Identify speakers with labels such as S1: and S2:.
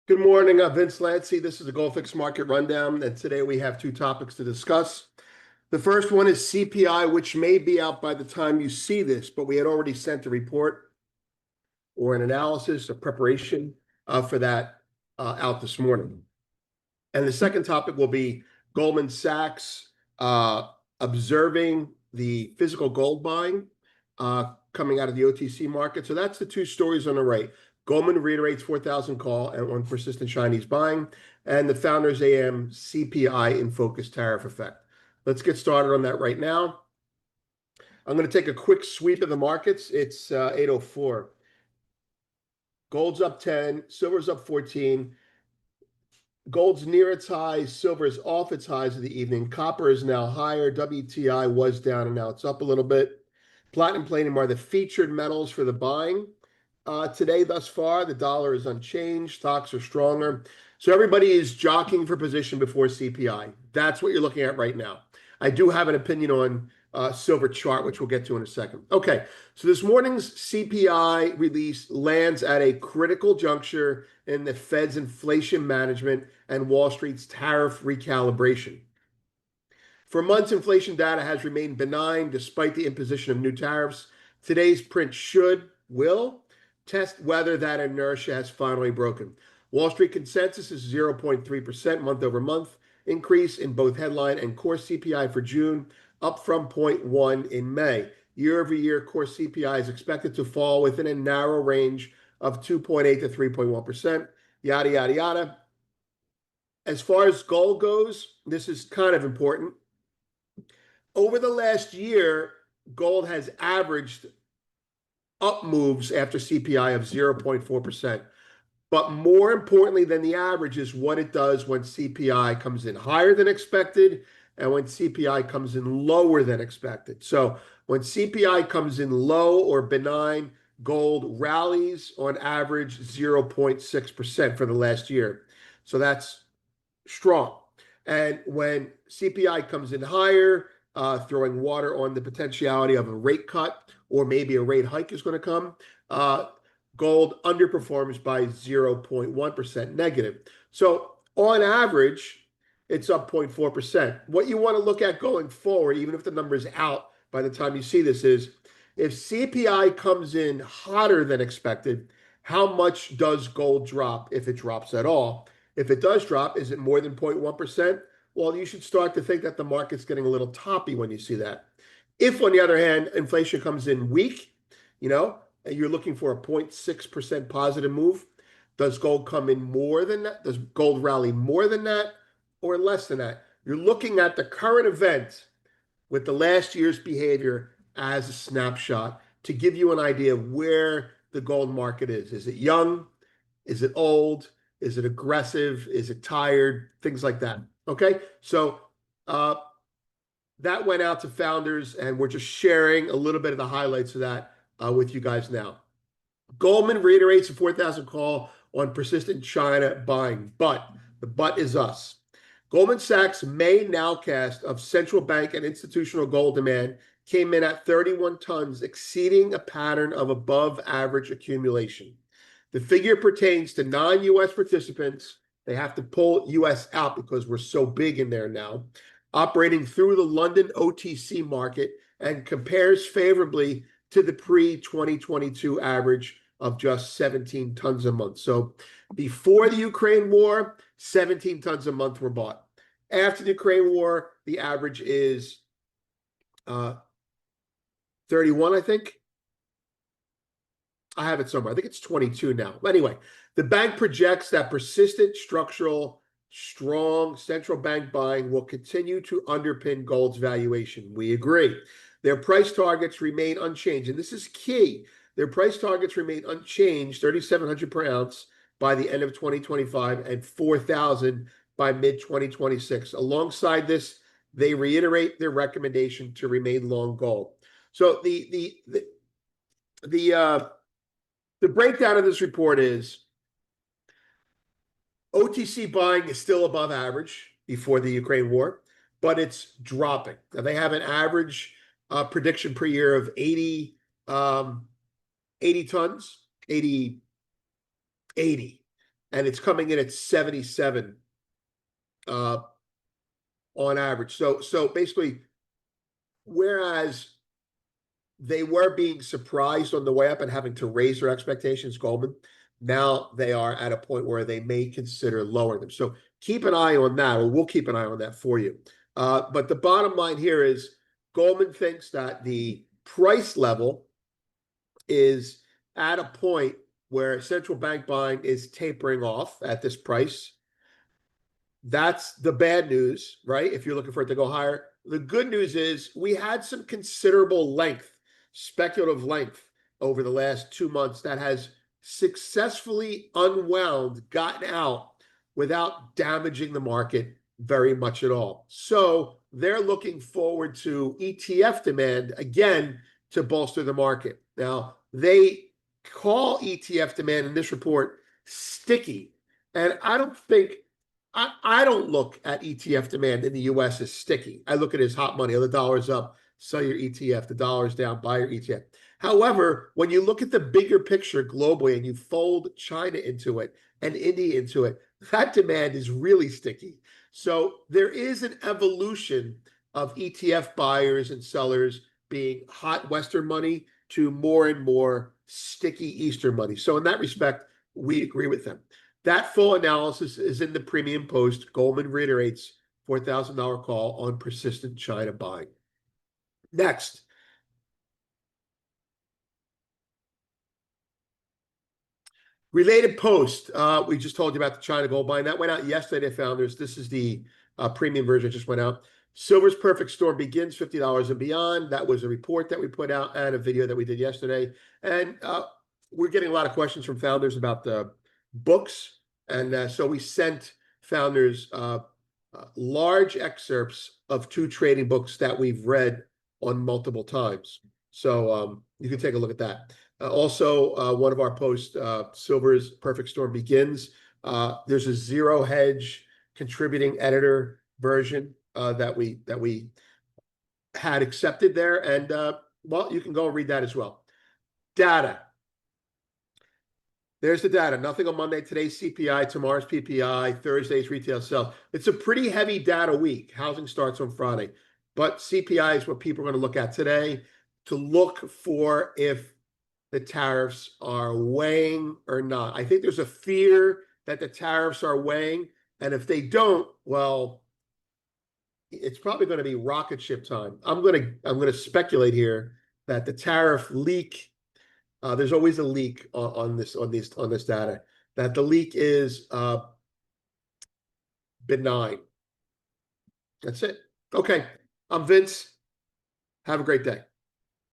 S1: Good morning, Vince Lancy. This is the Gold Fix Market Rundown, and today we have two topics to discuss. The first one is CPI, which may be out by the time you see this, but we had already sent a report or an analysis, a preparation for that out this morning. And the second topic will be Goldman Sachs observing the physical gold buying coming out of the OTC market. So that's the two stories on the right. Goldman reiterates 4,000 call and on persistent Chinese buying, and the Founders AM CPI in focus tariff effect. Let's get started on that right now. I'm going to take a quick sweep of the markets. It's 8:04. Gold's up 10, silver's up 14. Gold's near its highs, silver is off its highs of the evening. Copper is now higher. WTI was down and now it's up a little bit. Platinum, palladium are the featured metals for the buying. Today, thus far, the dollar is unchanged. Stocks are stronger. So everybody is jockeying for position before CPI. That's what you're looking at right now. I do have an opinion on silver chart, which we'll get to in a second. Okay, so this morning's CPI release lands at a critical juncture in the Fed's inflation management and Wall Street's tariff recalibration. For months, inflation data has remained benign despite the imposition of new tariffs. Today's print will test whether that inertia has finally broken. Wall Street consensus is 0.3% month over month increase in both headline and core CPI for June, up from 0.1 in May. Year over year, core CPI is expected to fall within a narrow range of 2.8 to 3.1%, yada, yada, yada. As far as gold goes, this is kind of important. Over the last year, gold has averaged up moves after CPI of 0.4%. But more importantly than the average is what it does when CPI comes in higher than expected and when CPI comes in lower than expected. So when CPI comes in low or benign, gold rallies on average 0.6% for the last year. So that's strong. And when CPI comes in higher, throwing water on the potentiality of a rate cut or maybe a rate hike is going to come, gold underperforms by 0.1% negative. So on average, it's up 0.4%. What you want to look at going forward, even if the number is out by the time you see this, is if CPI comes in hotter than expected, how much does gold drop if it drops at all? If it does drop, is it more than 0.1%? Well, you should start to think that the market's getting a little toppy when you see that. If, on the other hand, inflation comes in weak, and you're looking for a 0.6% positive move, does gold come in more than that? Does gold rally more than that or less than that? You're looking at the current event with the last year's behavior as a snapshot to give you an idea of where the gold market is. Is it young? Is it old? Is it aggressive? Is it tired? Things like that. Okay, so that went out to founders, and we're just sharing a little bit of the highlights of that with you guys now. Goldman reiterates the 4,000 call on persistent China buying, but the but is us. Goldman Sachs' May nowcast of central bank and institutional gold demand came in at 31 tons, exceeding a pattern of above average accumulation. The figure pertains to non-U.S. participants. They have to pull U.S. out because we're so big in there now, operating through the London OTC market, and compares favorably to the pre-2022 average of just 17 tons a month. So before the Ukraine war, 17 tons a month were bought. After the Ukraine war, the average is 31, I think. I have it somewhere. I think it's 22 now. But anyway, the bank projects that persistent structural, strong central bank buying will continue to underpin gold's valuation. We agree. Their price targets remain unchanged. And this is key. Their price targets remain unchanged, 3,700 per ounce by the end of 2025 and 4,000 by mid-2026. Alongside this, they reiterate their recommendation to remain long gold. So the breakdown of this report is OTC buying is still above average before the Ukraine war, but it's dropping. Now, they have an average prediction per year of 80 tons, 80. and it's coming in at 77 uh, on average. So basically, whereas they were being surprised on the way up and having to raise their expectations, Goldman, now they are at a point where they may consider lowering them. So keep an eye on that, or we'll keep an eye on that for you. But the bottom line here is Goldman thinks that the price level is at a point where central bank buying is tapering off at this price. That's the bad news, right? If you're looking for it to go higher. The good news is we had some considerable length, speculative length over the last 2 months that has successfully unwound, gotten out without damaging the market very much at all. So they're looking forward to ETF demand again to bolster the market. Now, they call ETF demand in this report sticky. And I don't look at ETF demand in the US as sticky. I look at it as hot money. Oh, the dollar's up, sell your ETF. The dollar's down, buy your ETF. However, when you look at the bigger picture globally and you fold China into it and India into it, that demand is really sticky. So there is an evolution of ETF buyers and sellers being hot Western money to more and more sticky Eastern money. So in that respect, we agree with them. That full analysis is in the premium post. Goldman reiterates $4,000 call on persistent China buying. Next, related post. We just told you about the China gold buying. That went out yesterday, founders. This is the premium version, just went out. Silver's perfect storm begins, $50 and beyond. That was a report that we put out and a video that we did yesterday. And we're getting a lot of questions from founders about the books. And so we sent founders large excerpts of 2 trading books that we've read on multiple times. So you can take a look at that. Also, one of our posts, Silver's Perfect Storm begins. There's a zero hedge contributing editor version that we had accepted there. And well, you can go and read that as well. Data. There's the data. Nothing on Monday. Today's CPI, tomorrow's PPI, Thursday's retail sales. It's a pretty heavy data week. Housing starts on Friday. But CPI is what people are going to look at today to look for if the tariffs are weighing or not. I think there's a fear that the tariffs are weighing. And if they don't, well, it's probably going to be rocket ship time. I'm going to speculate here that the tariff leak, there's always a leak on this data, that the leak is benign. That's it. Okay. I'm Vince. Have a great day.